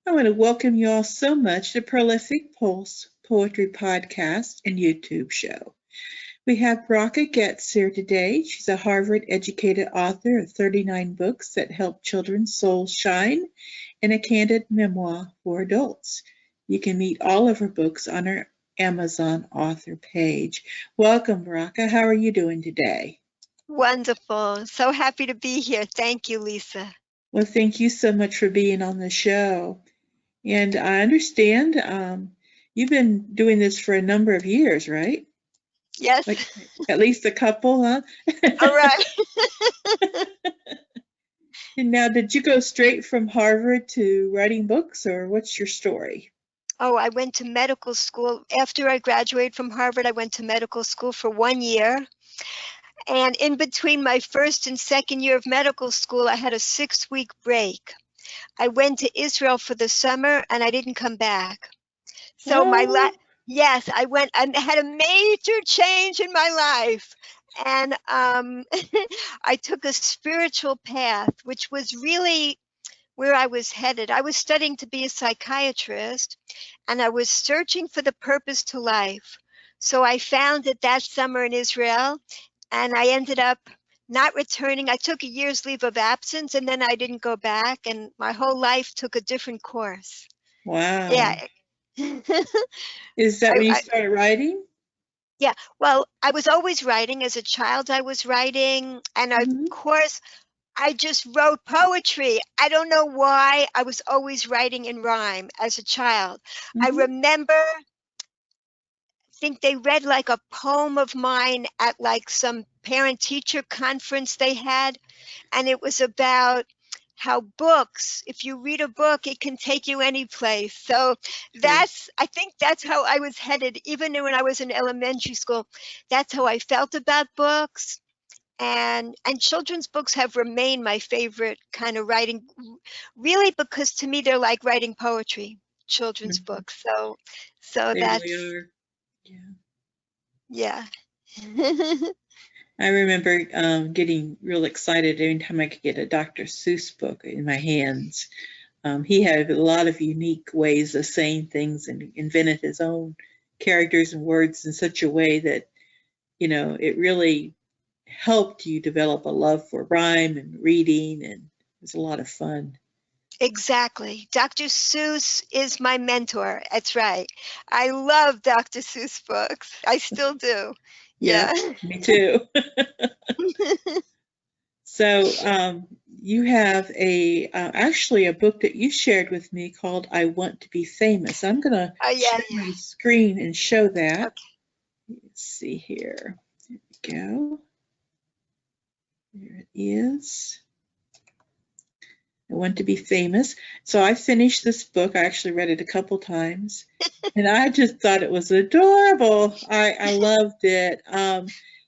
I want to welcome you all so much to Prolific Pulse Poetry Podcast and YouTube show. We have Bracha Goetz here today. She's a Harvard-educated author of 39 books that help children's souls shine and a candid memoir for adults. You can meet all of her books on her Amazon author page. Welcome, Bracha. How are you doing today? Wonderful. So happy to be here. Thank you, Lisa. Well, thank you so much for being on the show. And I understand you've been doing this for a number of years, right? Yes. Like at least a couple, huh? All right. And now, did you go straight from Harvard to writing books, or what's your story? Oh, I went to medical school. After I graduated from Harvard, I went to medical school for 1 year. And in between my first and second year of medical school, I had a 6-week break. I went to Israel for the summer and I didn't come back. So Oh, yes, I went and had a major change in my life. And I took a spiritual path, which was really where I was headed. I was studying to be a psychiatrist, and I was searching for the purpose to life. So I found it that summer in Israel, and I ended up not returning. I took a year's leave of absence, and then I didn't go back, and my whole life took a different course. wow. Yeah. Is that when you I, started writing? Yeah, well, I was always writing. As a child, I was writing, and of Mm-hmm. course, I just wrote poetry. I don't know why. I was always writing in rhyme as a child. I Mm-hmm. remember, I think they read like a poem of mine at like some parent-teacher conference they had, and it was about how books, if you read a book, it can take you any place. So True. I think that's how I was headed, even when I was in elementary school. That's how I felt about books. And children's books have remained my favorite kind of writing, really, because to me they're like writing poetry, children's Mm-hmm. books. So They really that's, are. Yeah. yeah. I remember getting real excited every time I could get a Dr. Seuss book in my hands. He had a lot of unique ways of saying things and invented his own characters and words in such a way that, it really helped you develop a love for rhyme and reading, and it was a lot of fun. Exactly. Dr. Seuss is my mentor. That's right. I love Dr. Seuss books. I still do. Yeah. Yep, me too. So you have actually a book that you shared with me called "I Want to Be Famous." I'm gonna Oh, yeah, share yeah. my screen and show that. Okay. Let's see here. There we go. There it is. I Want to Be Famous. So I finished this book. I actually read it a couple times, and I just thought it was adorable. I loved it.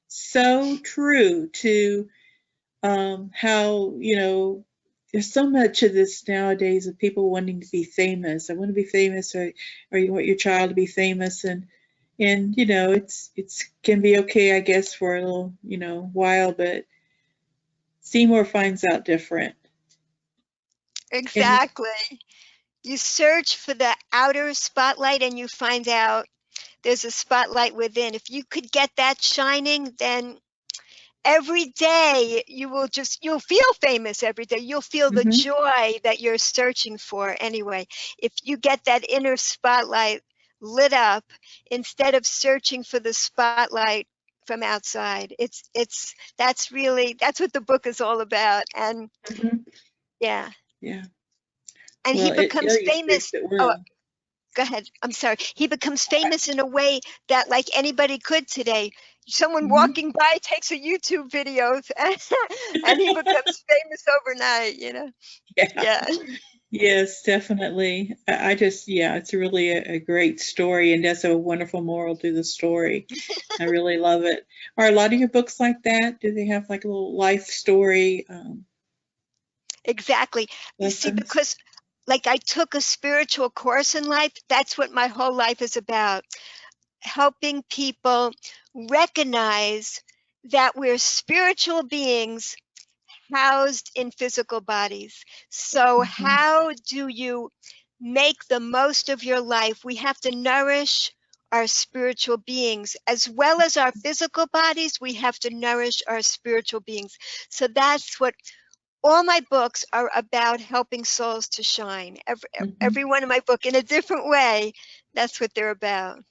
So true to how, there's so much of this nowadays of people wanting to be famous. I want to be famous, or you want your child to be famous, and it's can be okay, I guess, for a little while, but Seymour finds out different. And Exactly. You search for the outer spotlight and you find out there's a spotlight within. If you could get that shining, then every day you'll feel famous every day. You'll feel the hmm joy that you're searching for anyway. If you get that inner spotlight lit up instead of searching for the spotlight from outside, that's what the book is all about. And hmm yeah, yeah, and he well, it becomes illustrates famous. it Oh, well. go ahead. I'm sorry. He becomes famous in a way that like anybody could today. Someone hmm walking by takes a YouTube video and he becomes famous overnight, you know? yeah. Yeah. Yes, definitely. I just, yeah, it's really a great story, and that's a wonderful moral to the story. I really love it. Are a lot of your books like that? Do they have like a little life story Exactly. You see, lessons? because like I took a spiritual course in life, that's what my whole life is about. Helping people recognize that we're spiritual beings housed in physical bodies. So hmm how do you make the most of your life. We have to nourish our spiritual beings as well as our physical bodies. We have to nourish our spiritual beings. So that's what all my books are about, helping souls to shine. Every one of my book in a different way. That's what they're about.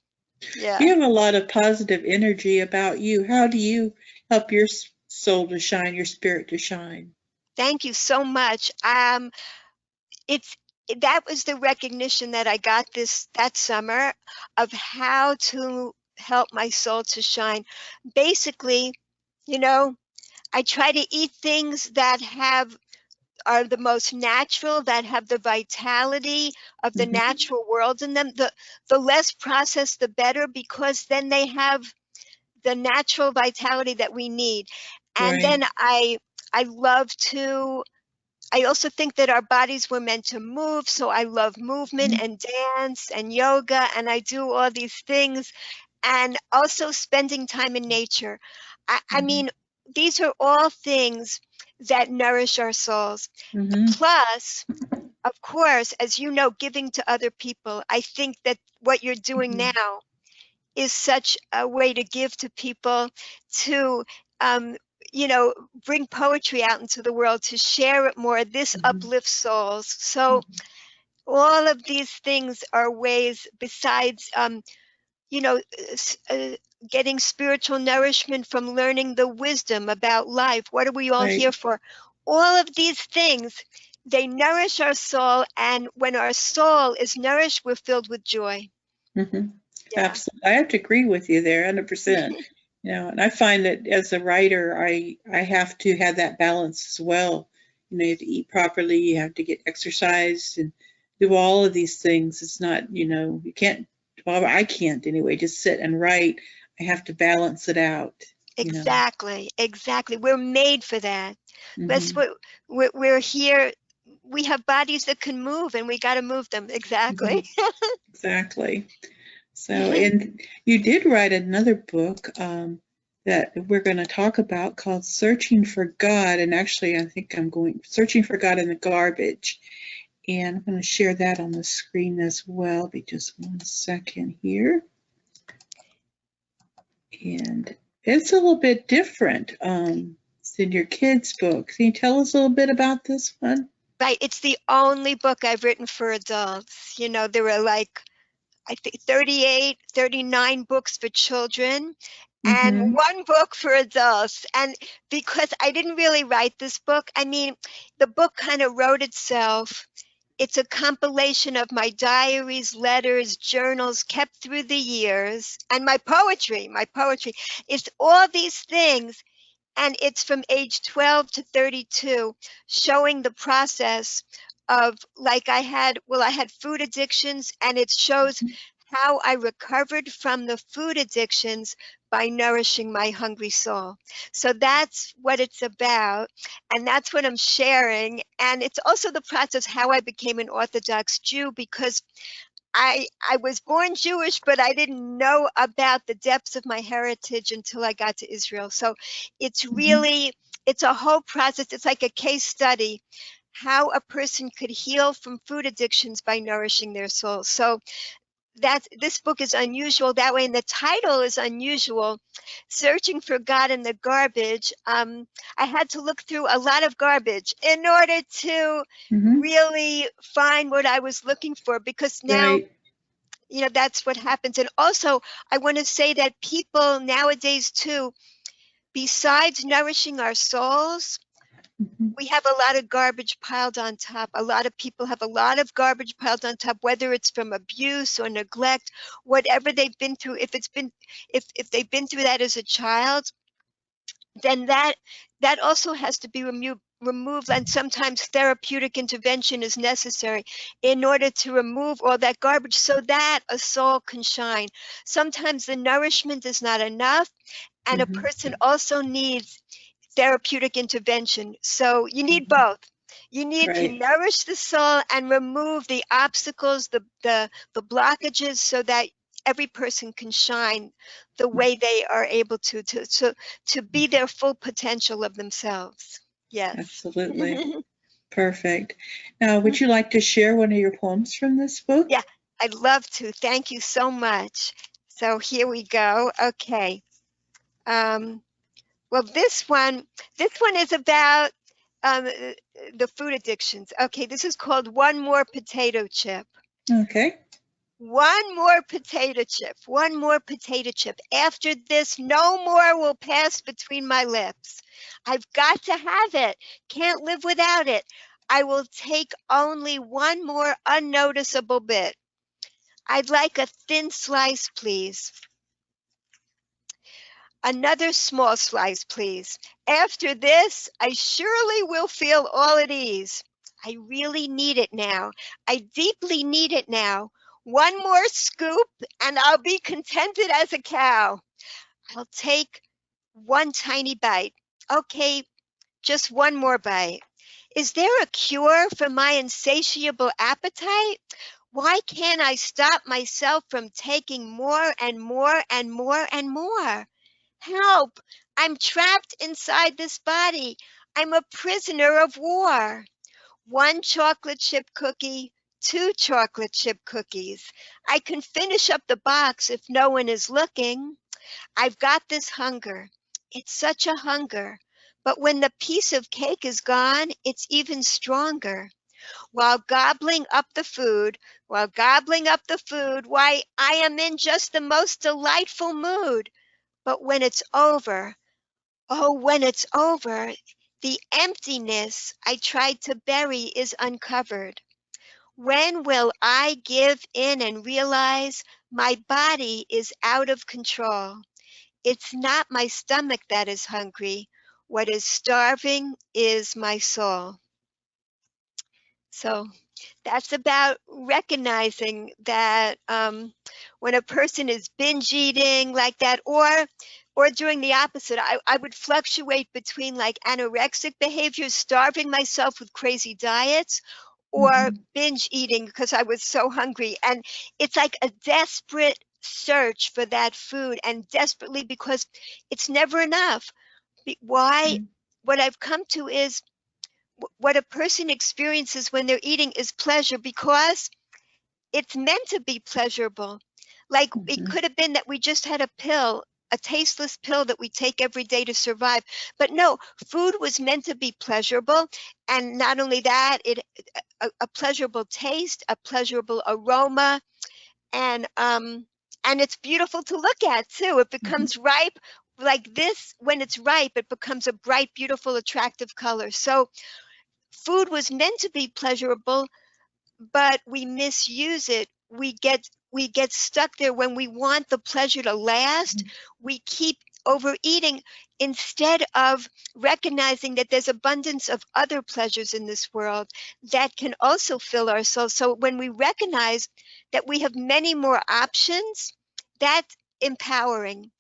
Yeah. You have a lot of positive energy about you. How do you help your soul to shine, your spirit to shine? Thank you so much. It's that was the recognition that I got that summer of how to help my soul to shine. Basically, you know, I try to eat things that are the most natural, that have the vitality of the natural world in them. The less processed, the better, because then they have the natural vitality that we need. And Right. then I love to I also think that our bodies were meant to move, so I love movement and dance and yoga, and I do all these things, and also spending time in nature. I mean, these are all things that nourish our souls. Plus, of course, as you know, giving to other people. I think that what you're doing now is such a way to give to people, to um, bring poetry out into the world, to share it more. This uplifts souls. So all of these things are ways, besides you know getting spiritual nourishment from learning the wisdom about life. What are we all here for? All of these things, they nourish our soul, and when our soul is nourished, we're filled with joy. Yeah. Absolutely. I have to agree with you there 100%. And I find that as a writer, I have to have that balance as well. You have to eat properly, you have to get exercise and do all of these things. It's not, you can't, well, I can't anyway, just sit and write. I have to balance it out. Exactly. We're made for that. That's what we're here. We have bodies that can move, and we got to move them. Exactly. Exactly. So, and you did write another book that we're going to talk about called Searching for God. And actually, I think Searching for God in the Garbage. And I'm going to share that on the screen as well. Be just 1 second here. And it's a little bit different. It's in your kids' book. Can you tell us a little bit about this one? Right. It's the only book I've written for adults. There were like, I think 38, 39 books for children and one book for adults. And because I didn't really write this book, I mean, the book kind of wrote itself. It's a compilation of my diaries, letters, journals kept through the years, and my poetry. It's all these things. And it's from age 12 to 32, showing the process of, like, I had food addictions, and it shows how I recovered from the food addictions by nourishing my hungry soul. So that's what it's about, and that's what I'm sharing. And it's also the process how I became an Orthodox Jew, because I was born Jewish, but I didn't know about the depths of my heritage until I got to Israel. So it's really, it's a whole process. It's like a case study, how a person could heal from food addictions by nourishing their soul. So this book is unusual that way, and the title is unusual, Searching for God in the Garbage. I had to look through a lot of garbage in order to really find what I was looking for, because now that's what happens. And also, I want to say that people nowadays too, besides nourishing our souls, we have a lot of garbage piled on top. A lot of people have a lot of garbage piled on top, whether it's from abuse or neglect, whatever they've been through. If they've been through that as a child, then that also has to be removed, and sometimes therapeutic intervention is necessary in order to remove all that garbage so that a soul can shine. Sometimes the nourishment is not enough, and a person also needs therapeutic intervention. So you need both. You need to nourish the soul and remove the obstacles, the blockages, so that every person can shine the way they are able to be their full potential of themselves. Yes. Absolutely. Perfect. Now, would you like to share one of your poems from this book? Yeah, I'd love to. Thank you so much. So here we go. Okay. Well, this one is about the food addictions. Okay, this is called One More Potato Chip. Okay. One more potato chip, one more potato chip. After this, no more will pass between my lips. I've got to have it. Can't live without it. I will take only one more unnoticeable bit. I'd like a thin slice, please. Another small slice, please. After this, I surely will feel all at ease. I really need it now. I deeply need it now. One more scoop and I'll be contented as a cow. I'll take one tiny bite. Okay, just one more bite. Is there a cure for my insatiable appetite? Why can't I stop myself from taking more and more and more and more? Help! I'm trapped inside this body. I'm a prisoner of war. One chocolate chip cookie, two chocolate chip cookies. I can finish up the box if no one is looking. I've got this hunger. It's such a hunger. But when the piece of cake is gone, it's even stronger. While gobbling up the food, why, I am in just the most delightful mood. But when it's over, oh, when it's over, the emptiness I tried to bury is uncovered. When will I give in and realize my body is out of control? It's not my stomach that is hungry. What is starving is my soul. So that's about recognizing that when a person is binge eating like that, or doing the opposite, I would fluctuate between like anorexic behaviors, starving myself with crazy diets, or binge eating because I was so hungry. And it's like a desperate search for that food, and desperately because it's never enough. Why? What I've come to is what a person experiences when they're eating is pleasure, because it's meant to be pleasurable. Like it could have been that we just had a pill, a tasteless pill that we take every day to survive. But no, food was meant to be pleasurable. And not only that, a pleasurable taste, a pleasurable aroma, and it's beautiful to look at too. It becomes ripe like this. When it's ripe, it becomes a bright, beautiful, attractive color. So food was meant to be pleasurable, but we misuse it. We get stuck there. When we want the pleasure to last, we keep overeating instead of recognizing that there's abundance of other pleasures in this world that can also fill our souls. So when we recognize that we have many more options, that's empowering.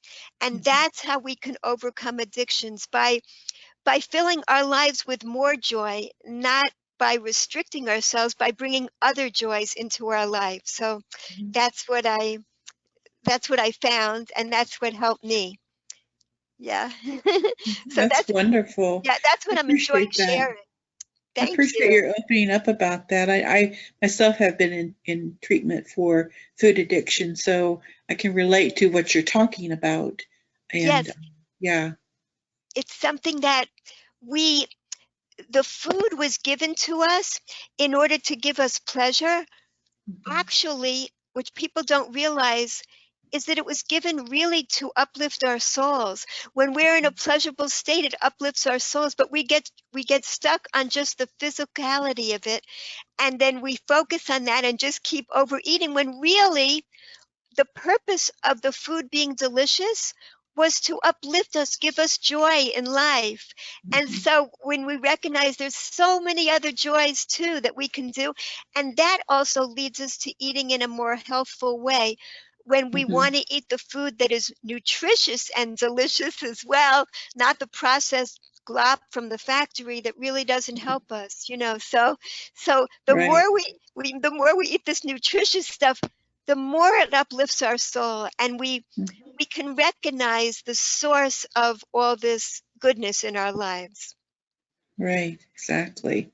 And that's how we can overcome addictions, by filling our lives with more joy, not by restricting ourselves, by bringing other joys into our life. So that's what I found, and that's what helped me. Yeah. So That's wonderful. that's I what I'm enjoying appreciate that. sharing. I Thank appreciate you. your opening up about that. I myself have been in treatment for food addiction, so I can relate to what you're talking about. And Yes, yeah. it's something that the food was given to us in order to give us pleasure. Actually, which people don't realize, is that it was given really to uplift our souls. When we're in a pleasurable state, it uplifts our souls, but we get stuck on just the physicality of it, and then we focus on that and just keep overeating, when really the purpose of the food being delicious was to uplift us, give us joy in life. And so when we recognize there's so many other joys too that we can do, and that also leads us to eating in a more healthful way. When we want to eat the food that is nutritious and delicious as well, not the processed glop from the factory that really doesn't help us, so the Right. more we eat this nutritious stuff, the more it uplifts our soul, and we can recognize the source of all this goodness in our lives. Right, exactly.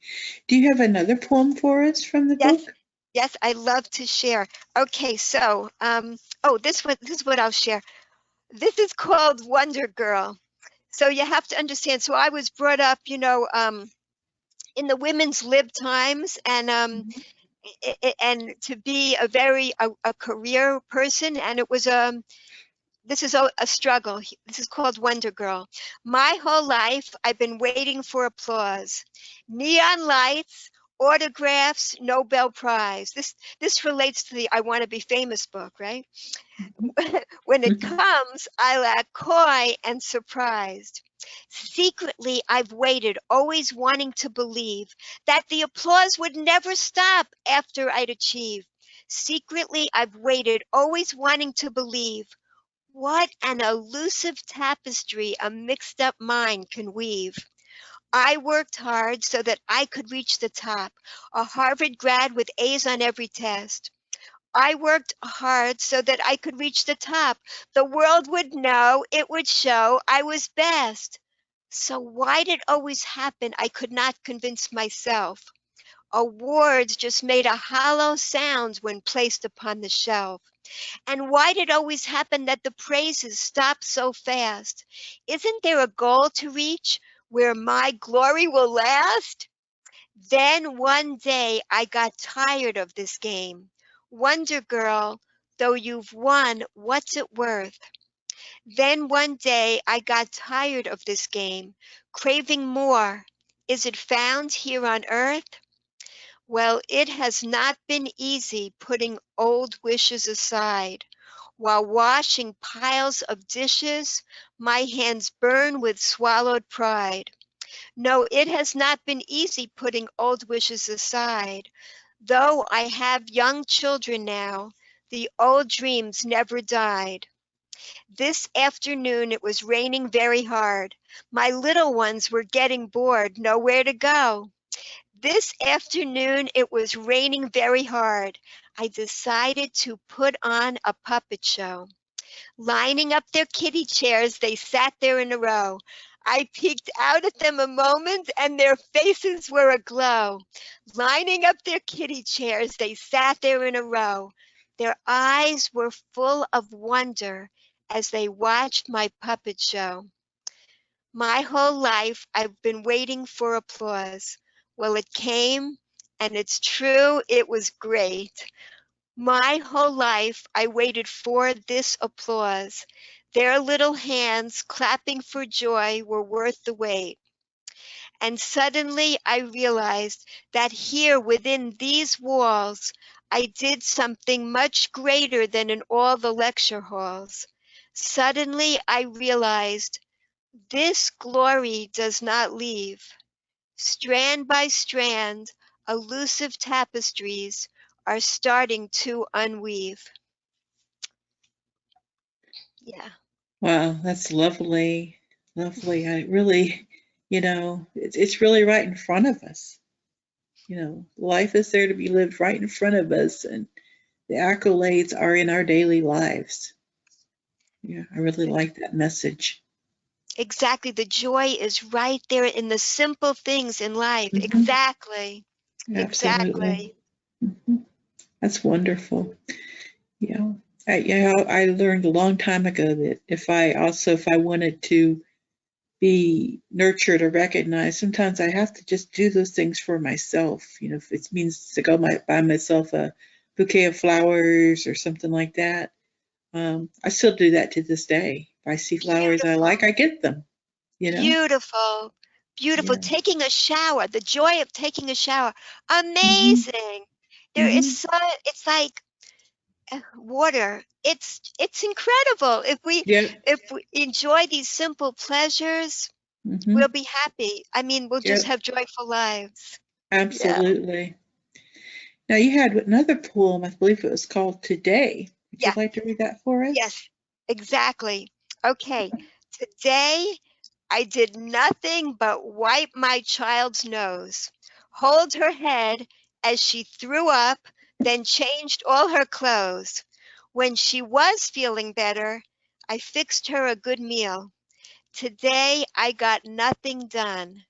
Do you have another poem for us from the Yes, book? yes, I love to share. Okay, so oh, this is what I'll share. This is called Wonder Girl. So you have to understand. So I was brought up, in the women's lib times, and Mhm. and to be a career person, and it was this is a struggle. This is called Wonder Girl. My whole life, I've been waiting for applause. Neon lights, autographs, Nobel Prize. This relates to the I Want to Be Famous book, right? When it Mhm. comes, I lack coy and surprised. Secretly, I've waited, always wanting to believe that the applause would never stop after I'd achieve. Secretly, I've waited, always wanting to believe what an elusive tapestry a mixed up mind can weave. I worked hard so that I could reach the top, a Harvard grad with A's on every test. I worked hard so that I could reach the top. The world would know, it would show I was best. So why did it always happen I could not convince myself? Awards just made a hollow sound when placed upon the shelf. And why did it always happen that the praises stop so fast? Isn't there a goal to reach where my glory will last? Then one day I got tired of this game. Wonder Girl, though you've won, what's it worth? Then one day I got tired of this game, craving more. Is it found here on earth? Well, it has not been easy putting old wishes aside. While washing piles of dishes, my hands burn with swallowed pride. No, it has not been easy putting old wishes aside. Though I have young children now, the old dreams never died. This afternoon it was raining very hard. My little ones were getting bored, nowhere to go. This afternoon it was raining very hard. I decided to put on a puppet show. Lining up their kiddie chairs, they sat there in a row. I peeked out at them a moment and their faces were aglow. Lining up their kiddie chairs, they sat there in a row. Their eyes were full of wonder as they watched my puppet show. My whole life I've been waiting for applause. Well, it came, and it's true, it was great. My whole life I waited for this applause. Their little hands clapping for joy were worth the wait. And suddenly I realized that here within these walls, I did something much greater than in all the lecture halls. Suddenly I realized this glory does not leave. Strand by strand, elusive tapestries are starting to unweave. Yeah. Wow, that's lovely. Lovely. I really, it's really right in front of us. Life is there to be lived right in front of us, and the accolades are in our daily lives. Yeah, I really like that message. Exactly. The joy is right there in the simple things in life. Hmm. Exactly. Absolutely. Exactly. Hmm. That's wonderful. Yeah. I learned a long time ago that if I wanted to be nurtured or recognized, sometimes I have to just do those things for myself. If it means to go buy myself a bouquet of flowers or something like that. I still do that to this day. If I see flowers I Beautiful. like, I get them, you know? Beautiful. Beautiful. Yeah. Taking a shower, the joy of taking a shower. Hmm. Amazing. There is Hmm. so, it's like water. It's incredible. Yep. If we enjoy these simple pleasures, we'll Hmm. be happy. I mean, we'll just Yep. have joyful lives. Yeah. Absolutely. Now you had another poem, I believe it was called Today. Would you Yeah. like to read that for us? Yes. Exactly. Okay. Today I did nothing but wipe my child's nose, hold her head as she threw up, then changed all her clothes. When she was feeling better, I fixed her a good meal. Today I got nothing done.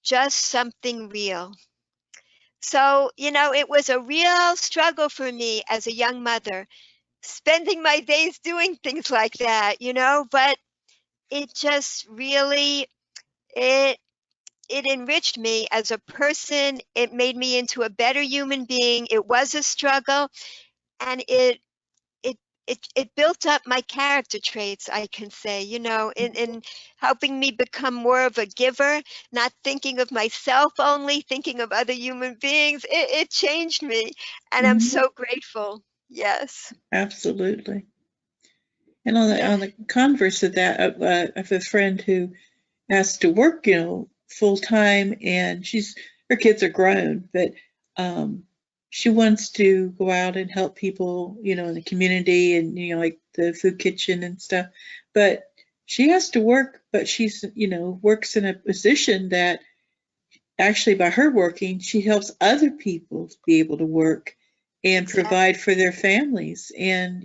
just something real. So, it was a real struggle for me as a young mother, spending my days doing things like that, but it just really, it enriched me as a person. It made me into a better human being. It was a struggle, and it it built up my character traits, I can say, in helping me become more of a giver, not thinking of myself only, thinking of other human beings. It changed me, and I'm Mhm. so grateful. Yes. Absolutely. And on Yeah. the converse of that, I have a friend who has to work, full time, and her kids are grown, but um, she wants to go out and help people, in the community, and like the food kitchen and stuff. But she has to work, but she's, works in a position that actually by her working, she helps other people to be able to work and Exactly. provide for their families. And,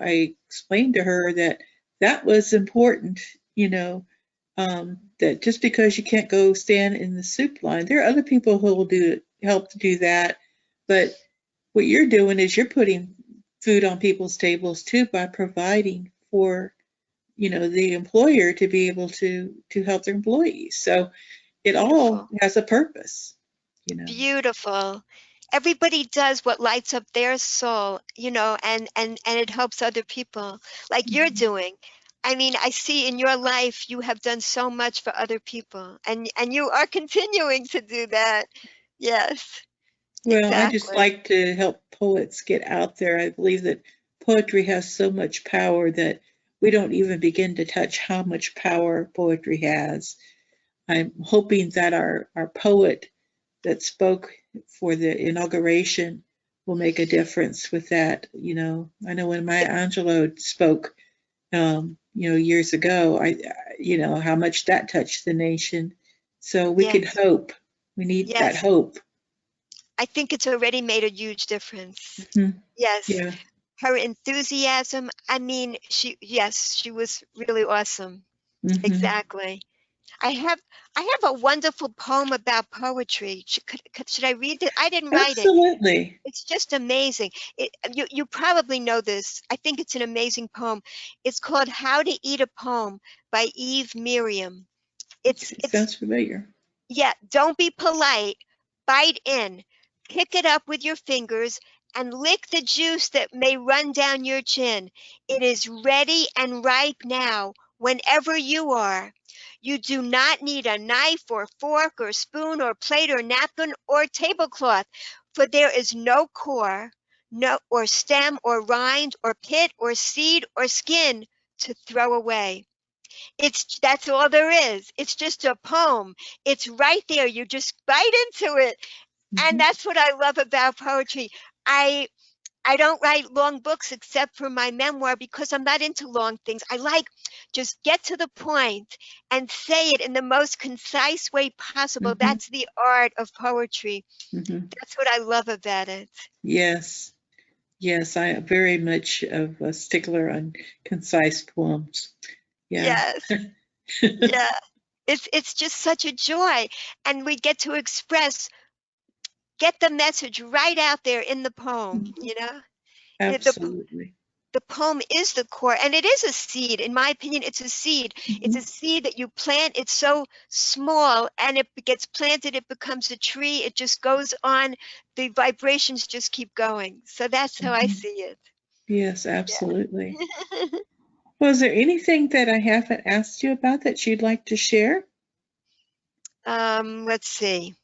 I explained to her that that was important, that just because you can't go stand in the soup line, there are other people who will help to do that. But what you're doing is you're putting food on people's tables too by providing for, the employer to be able to help their employees. So it all Beautiful. has a purpose, Beautiful. Everybody does what lights up their soul, and it helps other people, like you're Mhm. doing. I mean, I see in your life you have done so much for other people, and you are continuing to do that. Yes, Well, I just exactly. like to help poets get out there. I believe that poetry has so much power that we don't even begin to touch how much power poetry has. I'm hoping that our poet that spoke for the inauguration will make a difference with that. I know when Maya Angelou spoke, years ago, how much that touched the nation. So we Yes, could hope. We need that yes. hope. I think it's already made a huge difference. Mhm. Yes, Yeah. her enthusiasm. I mean, yes, she was really awesome. Hmm. Exactly. I have I have a wonderful poem about poetry. Should I read it? I didn't write it. Absolutely. It's just amazing. You probably know this. I think it's an amazing poem. It's called How to Eat a Poem by Eve Miriam. It It's sounds familiar. Yeah, don't be polite. Bite in. Pick it up with your fingers and lick the juice that may run down your chin. It is ready and ripe now, whenever you are. You do not need a knife or fork or spoon or plate or napkin or tablecloth, for there is no core, no or stem or rind or pit or seed or skin to throw away. That's all there is. It's just a poem. It's right there. You just bite into it. And Hmm. that's what I love about poetry. I I don't write long books except for my memoir because I'm not into long things. I like just get to the point and say it in the most concise way possible. Hmm. That's the art of poetry. Hmm. That's what I love about it. Yes. Yes, I am very much of a stickler on concise poems. Yeah. Yes. Yeah. It's just such a joy, and we get to get the message right out there in the poem. It, the Absolutely. the poem is the core, and it is a seed. In my opinion, it's a seed. It's a Hmm. seed that you plant. It's so small, and it gets planted. It becomes a tree. It just goes on. The vibrations just keep going. So that's how I Hmm. see it. Yes, absolutely. Yeah. Was there anything that I haven't asked you about that you'd like to share? Let's see.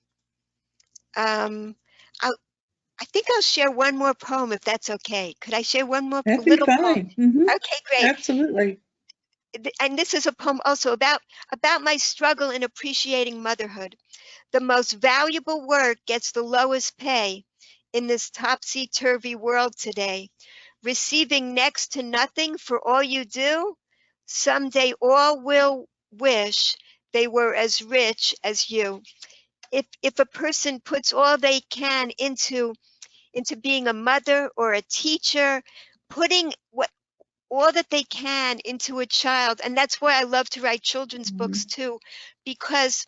Um, I I think I'll share one more poem if that's okay. Could I share one more That'd be little poem? fine. Okay, great. Absolutely. And this is a poem also about my struggle in appreciating motherhood. The most valuable work gets the lowest pay in this topsy-turvy world today. Receiving next to nothing for all you do, someday all will wish they were as rich as you. If a person puts all they can into being a mother or a teacher, putting what all that they can into a child, and that's why I love to write children's books Hmm. too, because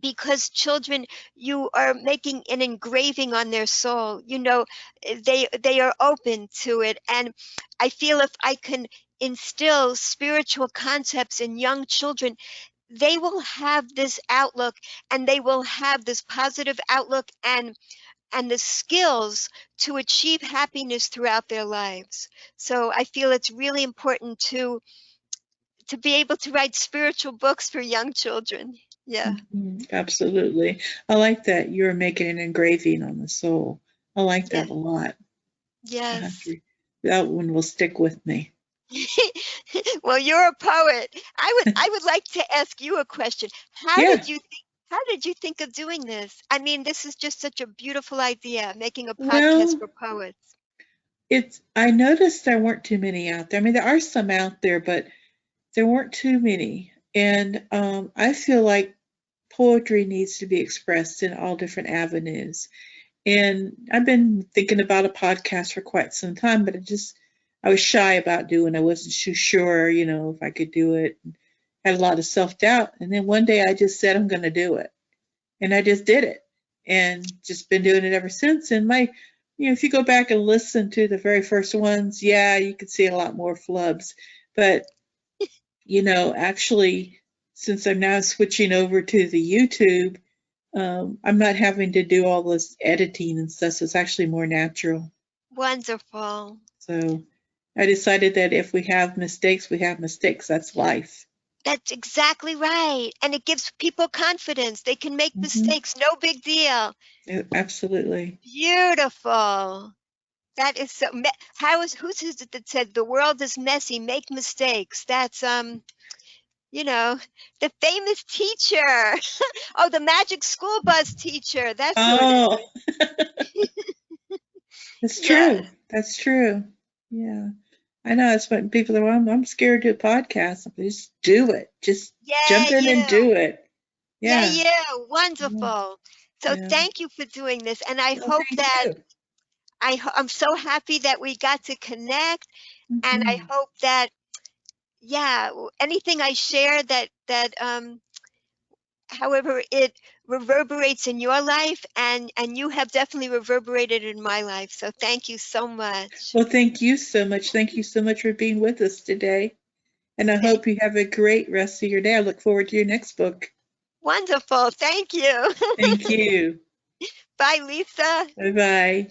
because children, you are making an engraving on their soul. You know, they are open to it. And I feel if I can instill spiritual concepts in young children, they will have this outlook, and they will have this positive outlook and the skills to achieve happiness throughout their lives. So I feel it's really important to be able to write spiritual books for young children. Yeah. Absolutely. I like that you're making an engraving on the soul. I like Yeah. that a lot. I have Yes. to, that one will stick with me. Well, you're a poet. I would like to ask you a question. Yeah. How did you think of doing this? I mean, this is just such a beautiful idea, making a podcast Well, for poets. I noticed there weren't too many out there. I mean, there are some out there, but there weren't too many. And I feel like poetry needs to be expressed in all different avenues. And I've been thinking about a podcast for quite some time, but I was shy about doing. I wasn't too sure, if I could do it. Had a lot of self-doubt. And then one day I just said, I'm going to do it. And I just did it and just been doing it ever since. And if you go back and listen to the very first ones, yeah, you could see a lot more flubs. But, actually, since I'm now switching over to the YouTube, I'm not having to do all this editing and stuff. So it's actually more natural. Wonderful. So I decided that if we have mistakes, we have mistakes. That's life. That's exactly right. And it gives people confidence. They can make Hmm. mistakes. No big deal. Absolutely. Beautiful. That is so. Who's it that said the world is messy? Make mistakes. That's the famous teacher. Oh, the magic school bus teacher. That's who it is. Oh, it's Yeah. true. That's true. Yeah. I know it's what people are, well, I'm scared to do a podcast. Just do it. Just Yeah, jump in and do you. it. Yeah, Yeah. you. Yeah. Wonderful. So Yeah. thank you for doing this. And I Well, hope thank that you. I'm so happy that we got to connect. And I Hmm. hope that, yeah, anything I share however it reverberates in your life, and you have definitely reverberated in my life. So thank you so much. Well, thank you so much. Thank you so much for being with us today. And I Thank hope you have a great rest of your day. I look forward to your next book. Wonderful. Thank you. Thank you. Bye, Lisa. Bye bye.